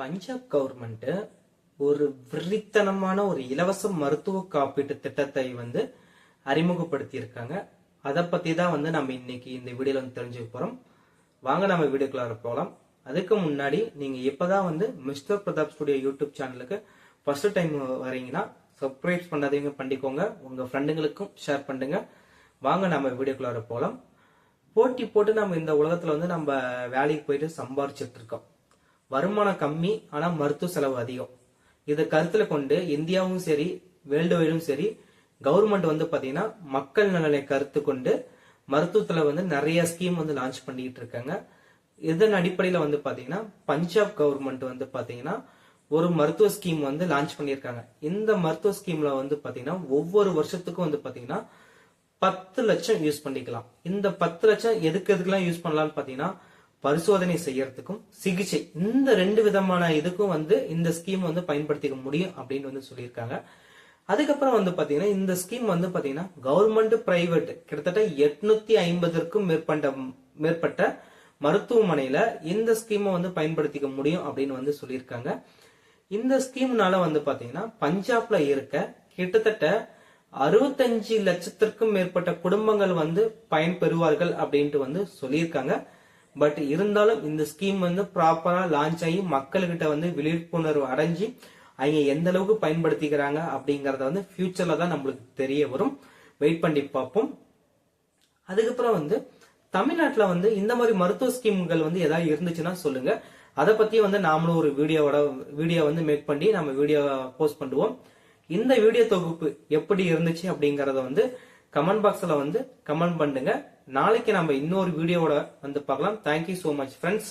Punjab government ஒரு விரித்தனமான ஒரு இலவச மருத்துவ காப்பீட்டு திட்டத்தை அறிமுகப்படுத்தி இருக்காங்க. அதை பத்தி தான் நம்ம இன்னைக்கு இந்த வீடியோல தெரிஞ்சுக்க போறோம். வாங்க நம்ம வீடியோக்குள்ள போகலாம். அதுக்கு முன்னாடி நீங்க இப்பதான் மிஸ்டர் பிரதாப் ஸ்டுடியோ யூடியூப் சேனலுக்கு ஃபர்ஸ்ட் டைம் வரீங்கன்னா சப்ஸ்கிரைப் பண்ணாதீங்க, பண்ணிக்கோங்க. உங்க ஃப்ரெண்டுங்களுக்கும் ஷேர் பண்ணுங்க. வாங்க நம்ம வீடியோக்குள்ள போகலாம். போட்டி போட்டு நம்ம இந்த உலகத்துல நம்ம வேலைக்கு போயிட்டு சம்பாரிச்சிட்டு இருக்கோம். வருமானம் கம்மி, ஆனா மருத்துவ செலவு அதிகம். இதை கருத்துல கொண்டு இந்தியாவும் சரி வேர்ல்டு வைடும் சரி கவர்மெண்ட் பாத்தீங்கன்னா மக்கள் நலனை கருத்து கொண்டு மருத்துவத்துல நிறைய ஸ்கீம் லான்ச் பண்ணிட்டு இருக்காங்க. இதன் அடிப்படையில பாத்தீங்கன்னா பஞ்சாப் கவர்மெண்ட் பாத்தீங்கன்னா ஒரு மருத்துவ ஸ்கீம் லான்ச் பண்ணியிருக்காங்க. இந்த மருத்துவ ஸ்கீம்ல பாத்தீங்கன்னா ஒவ்வொரு வருஷத்துக்கும் பாத்தீங்கன்னா 10 லட்சம் யூஸ் பண்ணிக்கலாம். இந்த 10 லட்சம் எதுக்கெல்லாம் யூஸ் பண்ணலாம்னு பாத்தீங்கன்னா பரிசோதனை செய்யறதுக்கும் சிகிச்சை, இந்த 2 விதமான இதுக்கும் இந்த ஸ்கீம் பயன்படுத்திக்க முடியும் அப்படின்னு சொல்லியிருக்காங்க. அதுக்கப்புறம் பாத்தீங்கன்னா இந்த ஸ்கீம் பாத்தீங்கன்னா கவர்மெண்ட் பிரைவேட் கிட்டத்தட்ட 850க்கும் மேற்பட்ட மருத்துவமனையில இந்த ஸ்கீமை பயன்படுத்திக்க முடியும் அப்படின்னு சொல்லியிருக்காங்க. இந்த ஸ்கீம்னால பாத்தீங்கன்னா பஞ்சாப்ல இருக்க கிட்டத்தட்ட 65 லட்சத்திற்கும் மேற்பட்ட குடும்பங்கள் பயன்பெறுவார்கள் அப்படின்ட்டு சொல்லியிருக்காங்க. பட் இருந்தாலும் இந்த ஸ்கீம் ப்ராப்பரா லான்ச் ஆகி மக்கள்கிட்ட விழிப்புணர்வு அடைஞ்சு அவங்க எந்த அளவுக்கு பயன்படுத்திக்கிறாங்க அப்படிங்கறத ஃபியூச்சர்ல தான் நம்மளுக்கு தெரிய வரும். வெயிட் பண்ணி பார்ப்போம். அதுக்கப்புறம் தமிழ்நாட்டுல இந்த மாதிரி மருத்துவ ஸ்கீம்கள் ஏதாவது இருந்துச்சுன்னா சொல்லுங்க. அதை பத்தி நாமளும் ஒரு வீடியோ மேக் பண்ணி நம்ம வீடியோ போஸ்ட் பண்ணுவோம். இந்த வீடியோ தொகுப்பு எப்படி இருந்துச்சு அப்படிங்கறத கமெண்ட் பாக்ஸ்ல கமெண்ட் பண்ணுங்க. நாளைக்கு நம்ம இன்னொரு வீடியோவோட பார்க்கலாம். Thank you so much friends.